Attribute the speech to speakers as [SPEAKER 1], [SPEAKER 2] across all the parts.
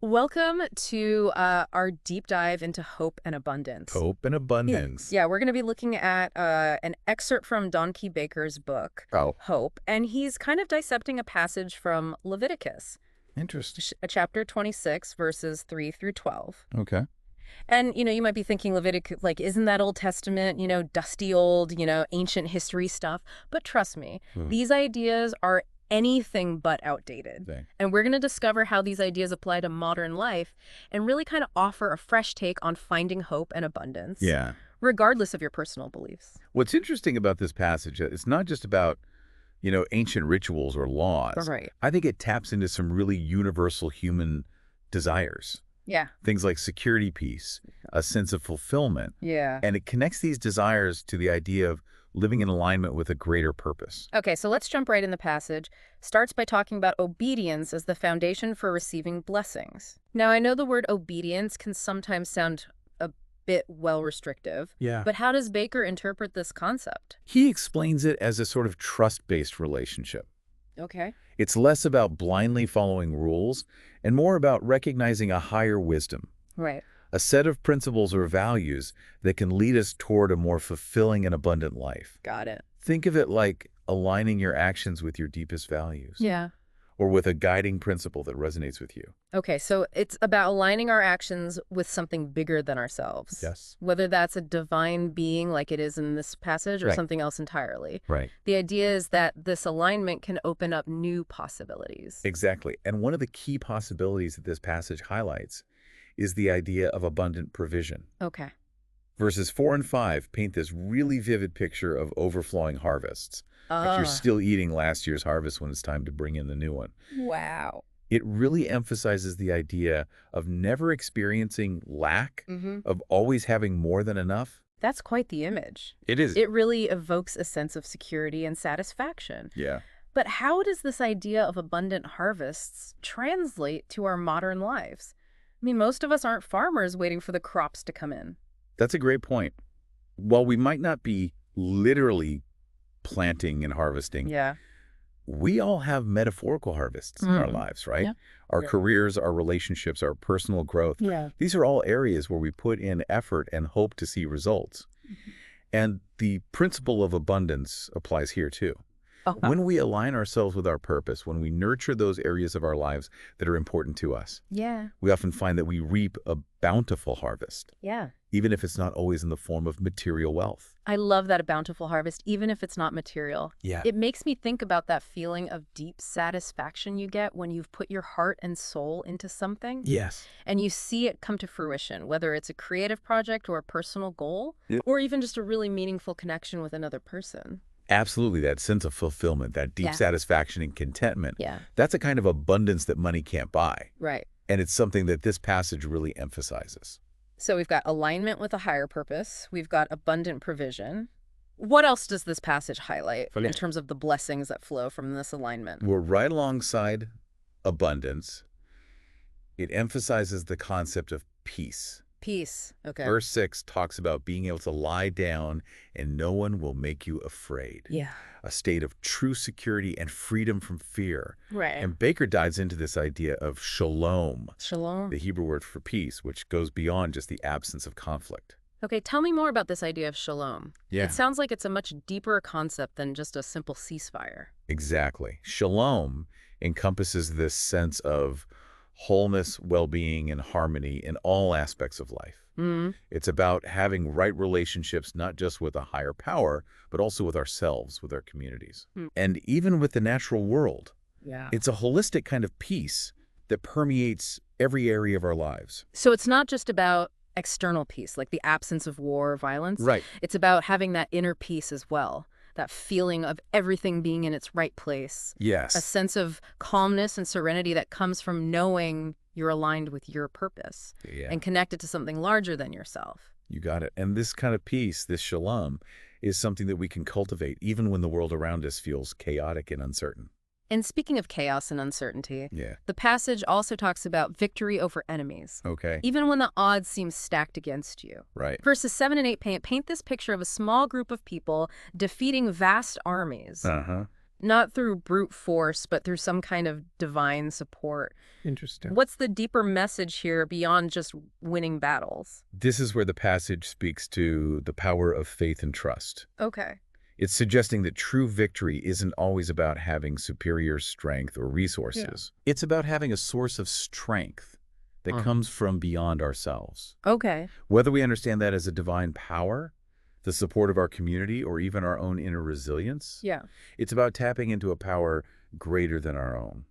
[SPEAKER 1] Welcome to our deep dive into hope and abundance.
[SPEAKER 2] Hope and abundance.
[SPEAKER 1] Yeah, we're going to be looking at an excerpt from Don Key Baker's book,
[SPEAKER 2] Oh,
[SPEAKER 1] Hope, and he's kind of dissecting a passage from Leviticus,
[SPEAKER 2] interesting.
[SPEAKER 1] chapter 26, verses 3 through 12.
[SPEAKER 2] Okay.
[SPEAKER 1] And, you might be thinking Leviticus, like, isn't that Old Testament, dusty old, ancient history stuff? But trust me, these ideas are anything but outdated.
[SPEAKER 2] Thing.
[SPEAKER 1] And we're going to discover how these ideas apply to modern life and really kind of offer a fresh take on finding hope and abundance,
[SPEAKER 2] Yeah.
[SPEAKER 1] regardless of your personal beliefs.
[SPEAKER 2] What's interesting about this passage, it's not just about, ancient rituals or laws.
[SPEAKER 1] Right.
[SPEAKER 2] I think it taps into some really universal human desires.
[SPEAKER 1] Yeah.
[SPEAKER 2] Things like security, peace, a sense of fulfillment.
[SPEAKER 1] Yeah.
[SPEAKER 2] And it connects these desires to the idea of living in alignment with a greater purpose.
[SPEAKER 1] Okay, so let's jump right in the passage. Starts by talking about obedience as the foundation for receiving blessings. Now, I know the word obedience can sometimes sound a bit restrictive.
[SPEAKER 2] Yeah.
[SPEAKER 1] But how does Baker interpret this concept?
[SPEAKER 2] He explains it as a sort of trust-based relationship.
[SPEAKER 1] Okay.
[SPEAKER 2] It's less about blindly following rules and more about recognizing a higher wisdom,
[SPEAKER 1] Right.
[SPEAKER 2] a set of principles or values that can lead us toward a more fulfilling and abundant life.
[SPEAKER 1] Got it.
[SPEAKER 2] Think of it like aligning your actions with your deepest values,
[SPEAKER 1] Yeah.
[SPEAKER 2] or with a guiding principle that resonates with you.
[SPEAKER 1] Okay, so it's about aligning our actions with something bigger than ourselves.
[SPEAKER 2] Yes.
[SPEAKER 1] Whether that's a divine being like it is in this passage or
[SPEAKER 2] Right.
[SPEAKER 1] something else entirely.
[SPEAKER 2] Right.
[SPEAKER 1] The idea is that this alignment can open up new possibilities.
[SPEAKER 2] Exactly. And one of the key possibilities that this passage highlights is the idea of abundant provision.
[SPEAKER 1] Okay.
[SPEAKER 2] Verses 4 and 5 paint this really vivid picture of overflowing harvests. Like you're
[SPEAKER 1] Ah,
[SPEAKER 2] still eating last year's harvest when it's time to bring in the new one.
[SPEAKER 1] wow.
[SPEAKER 2] It really emphasizes the idea of never experiencing lack,
[SPEAKER 1] Mm-hmm.
[SPEAKER 2] of always having more than enough.
[SPEAKER 1] That's quite the image.
[SPEAKER 2] It is.
[SPEAKER 1] It really evokes a sense of security and satisfaction.
[SPEAKER 2] Yeah.
[SPEAKER 1] But how does this idea of abundant harvests translate to our modern lives? I mean, most of us aren't farmers waiting for the crops to come in.
[SPEAKER 2] That's a great point. While we might not be literally planting and harvesting,
[SPEAKER 1] Yeah.
[SPEAKER 2] we all have metaphorical harvests in our lives, right?
[SPEAKER 1] Yeah.
[SPEAKER 2] Our
[SPEAKER 1] Yeah.
[SPEAKER 2] careers, our relationships, our personal growth.
[SPEAKER 1] Yeah.
[SPEAKER 2] These are all areas where we put in effort and hope to see results. And the principle of abundance applies here too. When we align ourselves with our purpose, when we nurture those areas of our lives that are important to us,
[SPEAKER 1] Yeah.
[SPEAKER 2] we often find that we reap a bountiful harvest,
[SPEAKER 1] Yeah.
[SPEAKER 2] even if it's not always in the form of material wealth.
[SPEAKER 1] I love that, a bountiful harvest, even if it's not material.
[SPEAKER 2] Yeah.
[SPEAKER 1] It makes me think about that feeling of deep satisfaction you get when you've put your heart and soul into something
[SPEAKER 2] Yes.
[SPEAKER 1] and you see it come to fruition, whether it's a creative project or a personal goal, or even just a really meaningful connection with another person.
[SPEAKER 2] Absolutely, that sense of fulfillment, that deep
[SPEAKER 1] Yeah.
[SPEAKER 2] satisfaction and contentment.
[SPEAKER 1] Yeah.
[SPEAKER 2] That's a kind of abundance that money can't buy.
[SPEAKER 1] Right.
[SPEAKER 2] And it's something that this passage really emphasizes.
[SPEAKER 1] So we've got alignment with a higher purpose. We've got abundant provision. What else does this passage highlight in terms of the blessings that flow from this alignment?
[SPEAKER 2] We're right alongside abundance. It emphasizes the concept of peace.
[SPEAKER 1] Peace. Okay.
[SPEAKER 2] Verse 6 talks about being able to lie down and no one will make you afraid.
[SPEAKER 1] Yeah.
[SPEAKER 2] A state of true security and freedom from fear.
[SPEAKER 1] Right.
[SPEAKER 2] And Baker dives into this idea of shalom,
[SPEAKER 1] Shalom.
[SPEAKER 2] the Hebrew word for peace, which goes beyond just the absence of conflict.
[SPEAKER 1] Okay, tell me more about this idea of shalom.
[SPEAKER 2] Yeah.
[SPEAKER 1] It sounds like it's a much deeper concept than just a simple ceasefire.
[SPEAKER 2] Exactly. Shalom encompasses this sense of wholeness, well-being, and harmony in all aspects of life.
[SPEAKER 1] Mm.
[SPEAKER 2] It's about having right relationships, not just with a higher power, but also with ourselves, with our communities, and even with the natural world.
[SPEAKER 1] Yeah.
[SPEAKER 2] It's a holistic kind of peace that permeates every area of our lives.
[SPEAKER 1] So it's not just about external peace, like the absence of war or violence.
[SPEAKER 2] Right.
[SPEAKER 1] It's about having that inner peace as well, that feeling of everything being in its right place. A
[SPEAKER 2] Yes.
[SPEAKER 1] sense of calmness and serenity that comes from knowing you're aligned with your purpose
[SPEAKER 2] Yeah.
[SPEAKER 1] and connected to something larger than yourself.
[SPEAKER 2] You got it. And this kind of peace, this shalom, is something that we can cultivate even when the world around us feels chaotic and uncertain.
[SPEAKER 1] And speaking of chaos and uncertainty,
[SPEAKER 2] Yeah.
[SPEAKER 1] the passage also talks about victory over enemies,
[SPEAKER 2] Okay.
[SPEAKER 1] even when the odds seem stacked against you.
[SPEAKER 2] Right.
[SPEAKER 1] Verses 7 and 8 paint this picture of a small group of people defeating vast armies.
[SPEAKER 2] Uh-huh.
[SPEAKER 1] Not through brute force, but through some kind of divine support.
[SPEAKER 3] Interesting.
[SPEAKER 1] What's the deeper message here beyond just winning battles?
[SPEAKER 2] This is where the passage speaks to the power of faith and trust.
[SPEAKER 1] Okay.
[SPEAKER 2] It's suggesting that true victory isn't always about having superior strength or resources. It's about having a source of strength that comes from beyond ourselves.
[SPEAKER 1] Okay.
[SPEAKER 2] Whether we understand that as a divine power, the support of our community, or even our own inner resilience,
[SPEAKER 1] Yeah.
[SPEAKER 2] it's about tapping into a power greater than our own.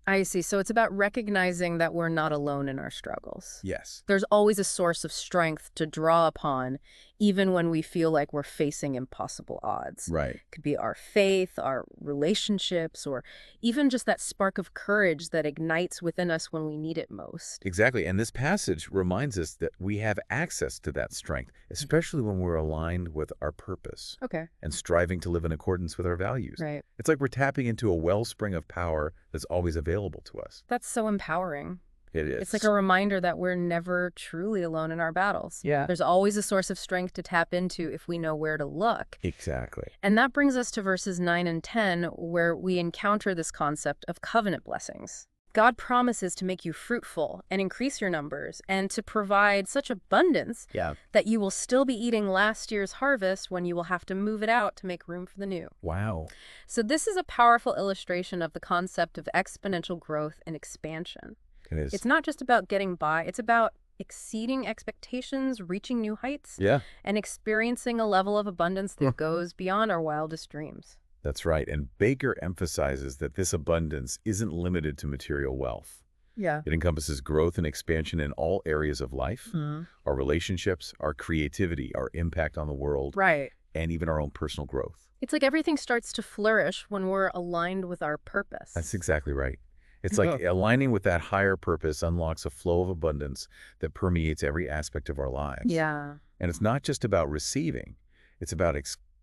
[SPEAKER 1] I see. So it's about recognizing that we're not alone in our struggles.
[SPEAKER 2] Yes.
[SPEAKER 1] There's always a source of strength to draw upon, even when we feel like we're facing impossible odds.
[SPEAKER 2] Right.
[SPEAKER 1] Could be our faith, our relationships, or even just that spark of courage that ignites within us when we need it most.
[SPEAKER 2] Exactly. And this passage reminds us that we have access to that strength, especially when we're aligned with our purpose
[SPEAKER 1] Okay.
[SPEAKER 2] and striving to live in accordance with our values.
[SPEAKER 1] Right.
[SPEAKER 2] It's like we're tapping into a wellspring of power that's always available to us.
[SPEAKER 1] That's so empowering.
[SPEAKER 2] It is.
[SPEAKER 1] It's like a reminder that we're never truly alone in our battles.
[SPEAKER 3] Yeah.
[SPEAKER 1] There's always a source of strength to tap into if we know where to look.
[SPEAKER 2] Exactly.
[SPEAKER 1] And that brings us to verses 9 and 10, where we encounter this concept of covenant blessings. God promises to make you fruitful and increase your numbers and to provide such abundance that you will still be eating last year's harvest when you will have to move it out to make room for the new.
[SPEAKER 2] Wow.
[SPEAKER 1] So this is a powerful illustration of the concept of exponential growth and expansion.
[SPEAKER 2] It is.
[SPEAKER 1] It's not just about getting by. It's about exceeding expectations, reaching new heights, and experiencing a level of abundance that goes beyond our wildest dreams.
[SPEAKER 2] That's right. And Baker emphasizes that this abundance isn't limited to material wealth.
[SPEAKER 1] Yeah.
[SPEAKER 2] It encompasses growth and expansion in all areas of life, our relationships, our creativity, our impact on the world,
[SPEAKER 1] Right.
[SPEAKER 2] and even our own personal growth.
[SPEAKER 1] It's like everything starts to flourish when we're aligned with our purpose.
[SPEAKER 2] That's exactly right. It's like aligning with that higher purpose unlocks a flow of abundance that permeates every aspect of our lives.
[SPEAKER 1] Yeah.
[SPEAKER 2] And it's not just about receiving. It's about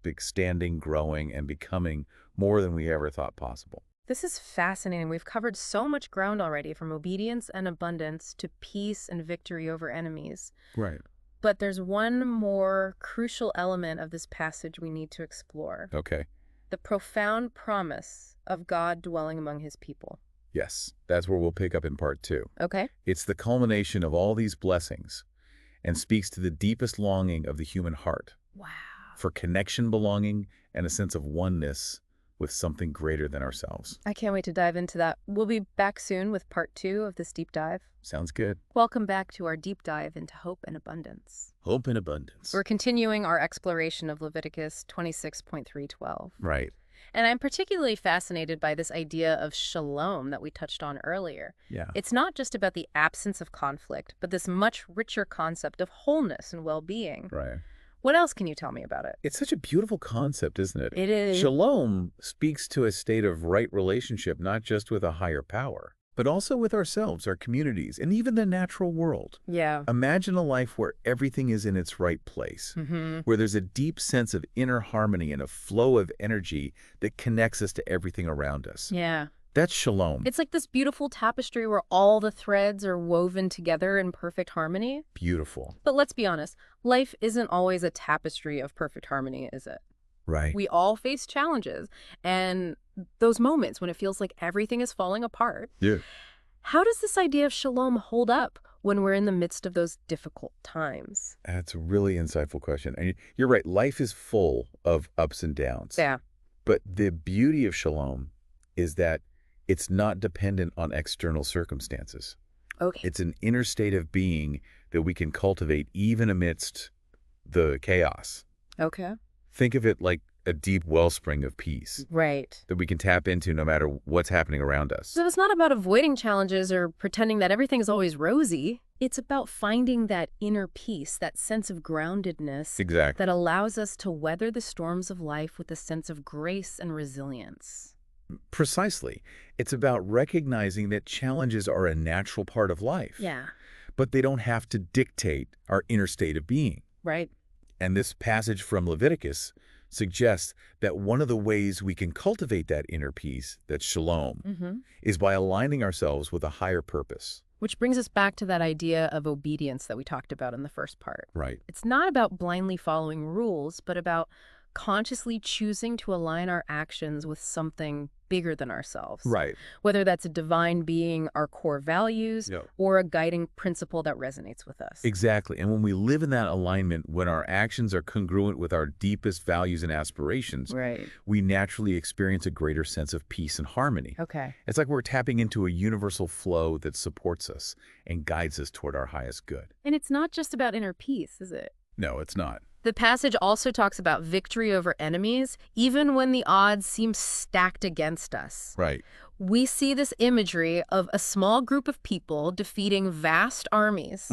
[SPEAKER 2] expanding, growing, and becoming more than we ever thought possible.
[SPEAKER 1] This is fascinating. We've covered so much ground already, from obedience and abundance to peace and victory over enemies.
[SPEAKER 2] Right.
[SPEAKER 1] But there's one more crucial element of this passage we need to explore.
[SPEAKER 2] Okay.
[SPEAKER 1] The profound promise of God dwelling among his people.
[SPEAKER 2] Yes, that's where we'll pick up in part 2.
[SPEAKER 1] Okay.
[SPEAKER 2] It's the culmination of all these blessings and speaks to the deepest longing of the human heart.
[SPEAKER 1] Wow.
[SPEAKER 2] For connection, belonging, and a sense of oneness with something greater than ourselves.
[SPEAKER 1] I can't wait to dive into that. We'll be back soon with part 2 of this deep dive.
[SPEAKER 2] Sounds good.
[SPEAKER 1] Welcome back to our deep dive into hope and abundance.
[SPEAKER 2] Hope and abundance.
[SPEAKER 1] We're continuing our exploration of Leviticus 26.3:12.
[SPEAKER 2] Right.
[SPEAKER 1] And I'm particularly fascinated by this idea of shalom that we touched on earlier.
[SPEAKER 2] Yeah.
[SPEAKER 1] It's not just about the absence of conflict, but this much richer concept of wholeness and well-being.
[SPEAKER 2] Right.
[SPEAKER 1] What else can you tell me about it?
[SPEAKER 2] It's such a beautiful concept, isn't it?
[SPEAKER 1] It is.
[SPEAKER 2] Shalom speaks to a state of right relationship, not just with a higher power, but also with ourselves, our communities, and even the natural world.
[SPEAKER 1] Yeah.
[SPEAKER 2] Imagine a life where everything is in its right place, where there's a deep sense of inner harmony and a flow of energy that connects us to everything around us.
[SPEAKER 1] Yeah.
[SPEAKER 2] That's shalom.
[SPEAKER 1] It's like this beautiful tapestry where all the threads are woven together in perfect harmony.
[SPEAKER 2] Beautiful.
[SPEAKER 1] But let's be honest, life isn't always a tapestry of perfect harmony, is it?
[SPEAKER 2] Right.
[SPEAKER 1] We all face challenges and those moments when it feels like everything is falling apart.
[SPEAKER 2] Yeah.
[SPEAKER 1] How does this idea of shalom hold up when we're in the midst of those difficult times?
[SPEAKER 2] That's a really insightful question. And you're right. Life is full of ups and downs.
[SPEAKER 1] Yeah.
[SPEAKER 2] But the beauty of shalom is that it's not dependent on external circumstances.
[SPEAKER 1] Okay.
[SPEAKER 2] It's an inner state of being that we can cultivate even amidst the chaos.
[SPEAKER 1] Okay.
[SPEAKER 2] Think of it like a deep wellspring of peace
[SPEAKER 1] Right.
[SPEAKER 2] that we can tap into no matter what's happening around us.
[SPEAKER 1] So it's not about avoiding challenges or pretending that everything is always rosy. It's about finding that inner peace, that sense of groundedness
[SPEAKER 2] Exactly.
[SPEAKER 1] that allows us to weather the storms of life with a sense of grace and resilience.
[SPEAKER 2] Precisely. It's about recognizing that challenges are a natural part of life.
[SPEAKER 1] Yeah.
[SPEAKER 2] But they don't have to dictate our inner state of being.
[SPEAKER 1] Right.
[SPEAKER 2] And this passage from Leviticus suggests that one of the ways we can cultivate that inner peace, that shalom, is by aligning ourselves with a higher purpose.
[SPEAKER 1] Which brings us back to that idea of obedience that we talked about in the first part.
[SPEAKER 2] Right.
[SPEAKER 1] It's not about blindly following rules, but about consciously choosing to align our actions with something bigger than ourselves.
[SPEAKER 2] Right.
[SPEAKER 1] Whether that's a divine being, our core values, or a guiding principle that resonates with us.
[SPEAKER 2] Exactly. And when we live in that alignment, when our actions are congruent with our deepest values and aspirations, we naturally experience a greater sense of peace and harmony.
[SPEAKER 1] Okay.
[SPEAKER 2] It's like we're tapping into a universal flow that supports us and guides us toward our highest good.
[SPEAKER 1] And it's not just about inner peace, is it?
[SPEAKER 2] No, it's not.
[SPEAKER 1] The passage also talks about victory over enemies, even when the odds seem stacked against us.
[SPEAKER 2] Right.
[SPEAKER 1] We see this imagery of a small group of people defeating vast armies,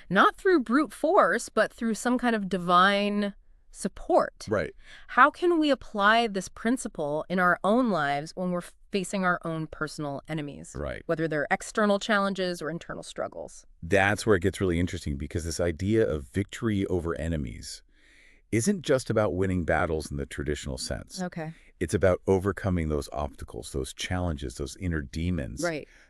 [SPEAKER 1] not through brute force, but through some kind of divine support.
[SPEAKER 2] Right.
[SPEAKER 1] How can we apply this principle in our own lives when we're facing our own personal enemies?
[SPEAKER 2] Right.
[SPEAKER 1] Whether they're external challenges or internal struggles.
[SPEAKER 2] That's where it gets really interesting, because this idea of victory over enemies isn't just about winning battles in the traditional sense.
[SPEAKER 1] Okay.
[SPEAKER 2] It's about overcoming those obstacles, those challenges, those inner demons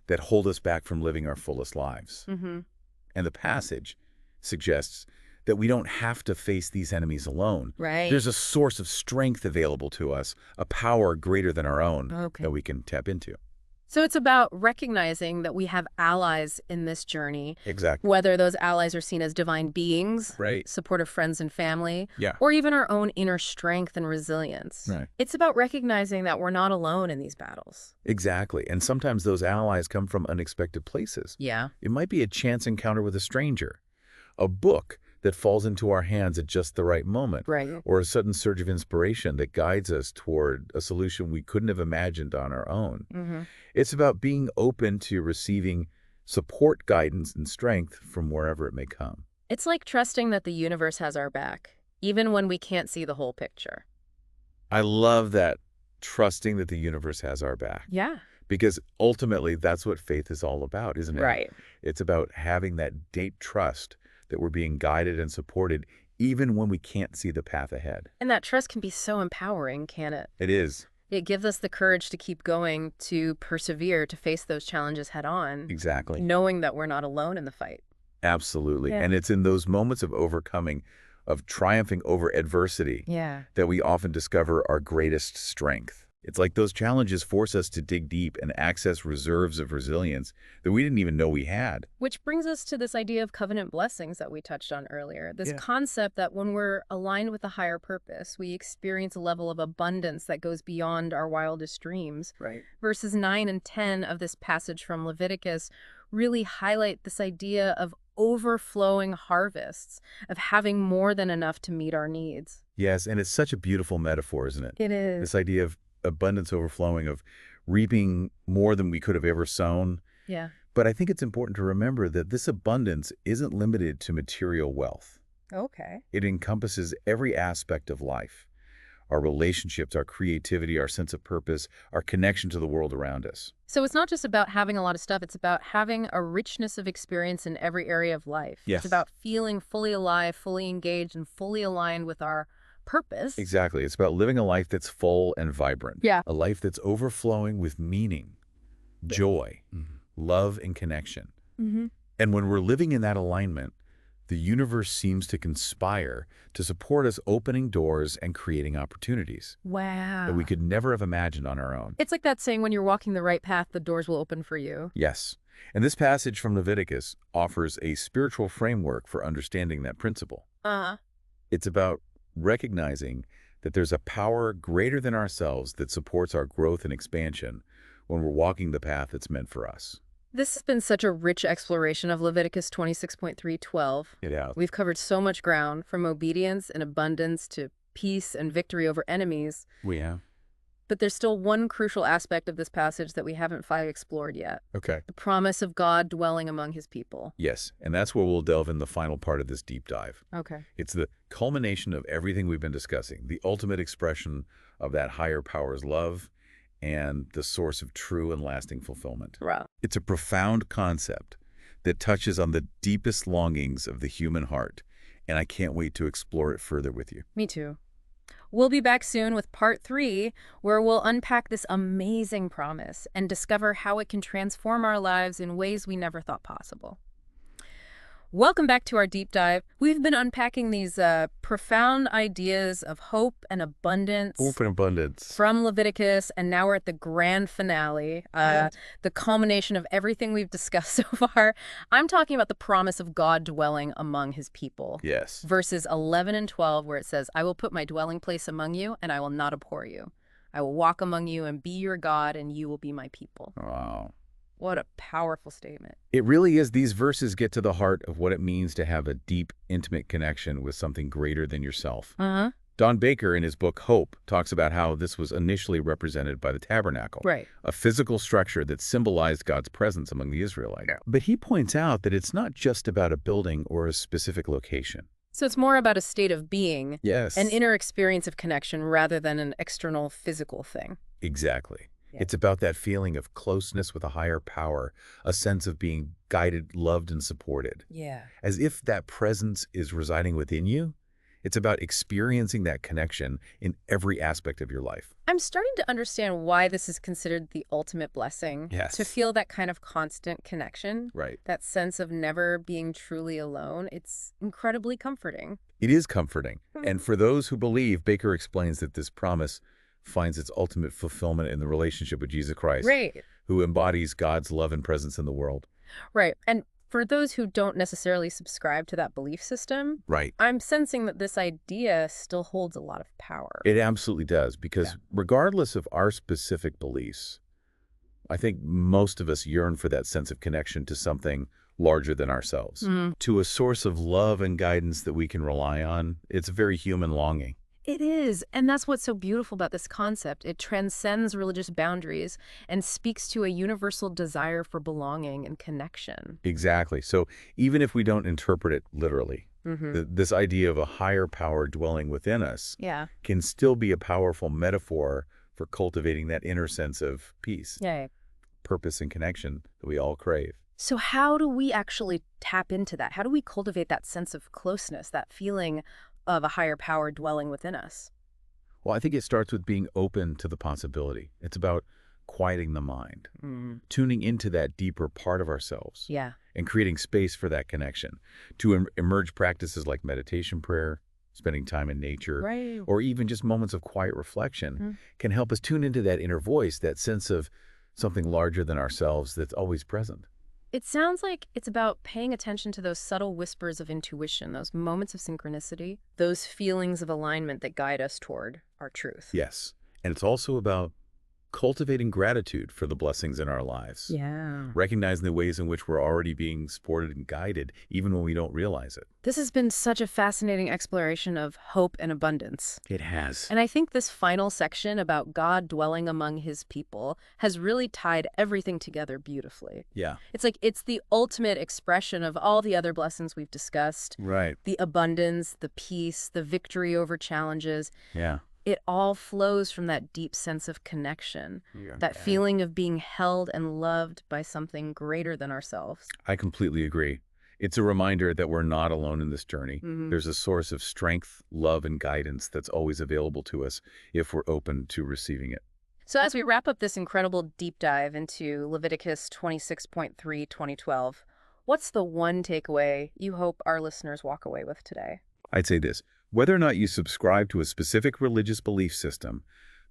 [SPEAKER 2] that hold us back from living our fullest lives. And the passage suggests that we don't have to face these enemies alone. There's a source of strength available to us, a power greater than our own that we can tap into.
[SPEAKER 1] So it's about recognizing that we have allies in this journey.
[SPEAKER 2] Exactly.
[SPEAKER 1] Whether those allies are seen as divine beings, supportive friends and family, or even our own inner strength and resilience. It's about recognizing that we're not alone in these battles.
[SPEAKER 2] Exactly. And sometimes those allies come from unexpected places. It might be a chance encounter with a stranger, a book that falls into our hands at just the right moment, or a sudden surge of inspiration that guides us toward a solution we couldn't have imagined on our own. It's about being open to receiving support, guidance, and strength from wherever it may come.
[SPEAKER 1] It's like trusting that the universe has our back, even when we can't see the whole picture.
[SPEAKER 2] I love that, trusting that the universe has our back. Because ultimately, that's what faith is all about, isn't it? It's about having that deep trust that we're being guided and supported even when we can't see the path ahead.
[SPEAKER 1] And that trust can be so empowering, can't it?
[SPEAKER 2] It is.
[SPEAKER 1] It gives us the courage to keep going, to persevere, to face those challenges head on.
[SPEAKER 2] Exactly.
[SPEAKER 1] Knowing that we're not alone in the fight.
[SPEAKER 2] Absolutely. And it's in those moments of overcoming, of triumphing over adversity, that we often discover our greatest strength. It's like those challenges force us to dig deep and access reserves of resilience that we didn't even know we had.
[SPEAKER 1] Which brings us to this idea of covenant blessings that we touched on earlier. This concept that when we're aligned with a higher purpose, we experience a level of abundance that goes beyond our wildest dreams. Verses 9 and 10 of this passage from Leviticus really highlight this idea of overflowing harvests, of having more than enough to meet our needs.
[SPEAKER 2] Yes, and it's such a beautiful metaphor, isn't it?
[SPEAKER 1] It is.
[SPEAKER 2] This idea of abundance overflowing, of reaping more than we could have ever sown. But I think it's important to remember that this abundance isn't limited to material wealth. It encompasses every aspect of life. Our relationships, our creativity, our sense of purpose, our connection to the world around us.
[SPEAKER 1] So it's not just about having a lot of stuff, it's about having a richness of experience in every area of life. It's about feeling fully alive, fully engaged, and fully aligned with our purpose.
[SPEAKER 2] Exactly. It's about living a life that's full and vibrant. A life that's overflowing with meaning, joy, love, and connection. And when we're living in that alignment, the universe seems to conspire to support us, opening doors and creating opportunities that we could never have imagined on our own.
[SPEAKER 1] It's like that saying, when you're walking the right path, the doors will open for you.
[SPEAKER 2] Yes. And this passage from Leviticus offers a spiritual framework for understanding that principle. It's about recognizing that there's a power greater than ourselves that supports our growth and expansion when we're walking the path that's meant for us.
[SPEAKER 1] This has been such a rich exploration of Leviticus 26.3:12.
[SPEAKER 2] It has.
[SPEAKER 1] We've covered so much ground, from obedience and abundance to peace and victory over enemies.
[SPEAKER 2] We have.
[SPEAKER 1] But there's still one crucial aspect of this passage that we haven't fully explored yet.
[SPEAKER 2] Okay.
[SPEAKER 1] The promise of God dwelling among his people.
[SPEAKER 2] Yes, and that's where we'll delve in the final part of this deep dive.
[SPEAKER 1] Okay.
[SPEAKER 2] It's the culmination of everything we've been discussing, the ultimate expression of that higher power's love and the source of true and lasting fulfillment.
[SPEAKER 1] Wow.
[SPEAKER 2] It's a profound concept that touches on the deepest longings of the human heart, and I can't wait to explore it further with you.
[SPEAKER 1] Me too. We'll be back soon with part 3, where we'll unpack this amazing promise and discover how it can transform our lives in ways we never thought possible. Welcome back to our deep dive. We've been unpacking these profound ideas of hope and abundance.
[SPEAKER 2] Hope and abundance.
[SPEAKER 1] From Leviticus, and now we're at the grand finale, the culmination of everything we've discussed so far. I'm talking about the promise of God dwelling among his people.
[SPEAKER 2] Yes.
[SPEAKER 1] Verses 11 and 12, where it says, I will put my dwelling place among you, and I will not abhor you. I will walk among you and be your God, and you will be my people.
[SPEAKER 2] Wow.
[SPEAKER 1] What a powerful statement.
[SPEAKER 2] It really is. These verses get to the heart of what it means to have a deep, intimate connection with something greater than yourself. Don Baker, in his book Hope, talks about how this was initially represented by the tabernacle,
[SPEAKER 1] Right.
[SPEAKER 2] a physical structure that symbolized God's presence among the Israelites. But he points out that it's not just about a building or a specific location.
[SPEAKER 1] So it's more about a state of being,
[SPEAKER 2] Yes.
[SPEAKER 1] an inner experience of connection rather than an external physical thing.
[SPEAKER 2] Exactly.
[SPEAKER 1] Yeah.
[SPEAKER 2] It's about that feeling of closeness with a higher power, a sense of being guided, loved, and supported.
[SPEAKER 1] Yeah.
[SPEAKER 2] As if that presence is residing within you. It's about experiencing that connection in every aspect of your life.
[SPEAKER 1] I'm starting to understand why this is considered the ultimate blessing.
[SPEAKER 2] Yes.
[SPEAKER 1] To feel that kind of constant connection.
[SPEAKER 2] Right.
[SPEAKER 1] That sense of never being truly alone. It's incredibly comforting.
[SPEAKER 2] It is comforting. And for those who believe, Baker explains that this promise finds its ultimate fulfillment in the relationship with Jesus Christ,
[SPEAKER 1] Right.
[SPEAKER 2] who embodies God's love and presence in the world.
[SPEAKER 1] Right. And for those who don't necessarily subscribe to that belief system,
[SPEAKER 2] Right.
[SPEAKER 1] I'm sensing that this idea still holds a lot of power.
[SPEAKER 2] It absolutely does, because regardless of our specific beliefs, I think most of us yearn for that sense of connection to something larger than ourselves, to a source of love and guidance that we can rely on. It's a very human longing.
[SPEAKER 1] It is, and that's what's so beautiful about this concept. It transcends religious boundaries and speaks to a universal desire for belonging and connection.
[SPEAKER 2] Exactly. So even if we don't interpret it literally, this idea of a higher power dwelling within us can still be a powerful metaphor for cultivating that inner sense of peace, purpose, and connection that we all crave.
[SPEAKER 1] So how do we actually tap into that? How do we cultivate that sense of closeness, that feeling of a higher power dwelling within us?
[SPEAKER 2] Well, I think it starts with being open to the possibility. It's about quieting the mind, tuning into that deeper part of ourselves, and creating space for that connection. To emerge practices like meditation prayer, spending time in nature, or even just moments of quiet reflection can help us tune into that inner voice, that sense of something larger than ourselves that's always present.
[SPEAKER 1] It sounds like it's about paying attention to those subtle whispers of intuition, those moments of synchronicity, those feelings of alignment that guide us toward our truth.
[SPEAKER 2] Yes. And it's also about cultivating gratitude for the blessings in our lives. Recognizing the ways in which we're already being supported and guided, even when we don't realize it.
[SPEAKER 1] This has been such a fascinating exploration of hope and abundance.
[SPEAKER 2] It has.
[SPEAKER 1] And I think this final section about God dwelling among his people has really tied everything together beautifully. It's like it's the ultimate expression of all the other blessings we've discussed. The abundance, the peace, the victory over challenges. It all flows from that deep sense of connection, that feeling of being held and loved by something greater than ourselves.
[SPEAKER 2] I completely agree. It's a reminder that we're not alone in this journey. There's a source of strength, love, and guidance that's always available to us if we're open to receiving it.
[SPEAKER 1] So as we wrap up this incredible deep dive into Leviticus 26.3, 2012, what's the one takeaway you hope our listeners walk away with today?
[SPEAKER 2] I'd say this. Whether or not you subscribe to a specific religious belief system,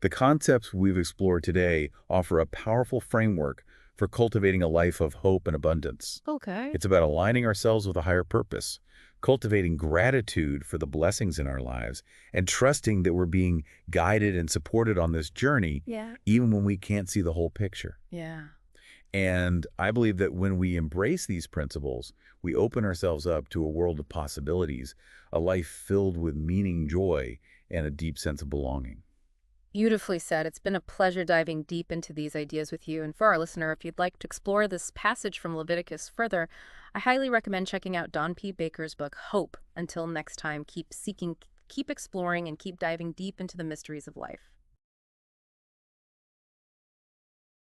[SPEAKER 2] the concepts we've explored today offer a powerful framework for cultivating a life of hope and abundance. It's about aligning ourselves with a higher purpose, cultivating gratitude for the blessings in our lives, and trusting that we're being guided and supported on this journey, even when we can't see the whole picture. And I believe that when we embrace these principles, we open ourselves up to a world of possibilities, a life filled with meaning, joy, and a deep sense of belonging.
[SPEAKER 1] Beautifully said. It's been a pleasure diving deep into these ideas with you. And for our listener, if you'd like to explore this passage from Leviticus further, I highly recommend checking out Don P. Baker's book, Hope. Until next time, keep seeking, keep exploring, and keep diving deep into the mysteries of life.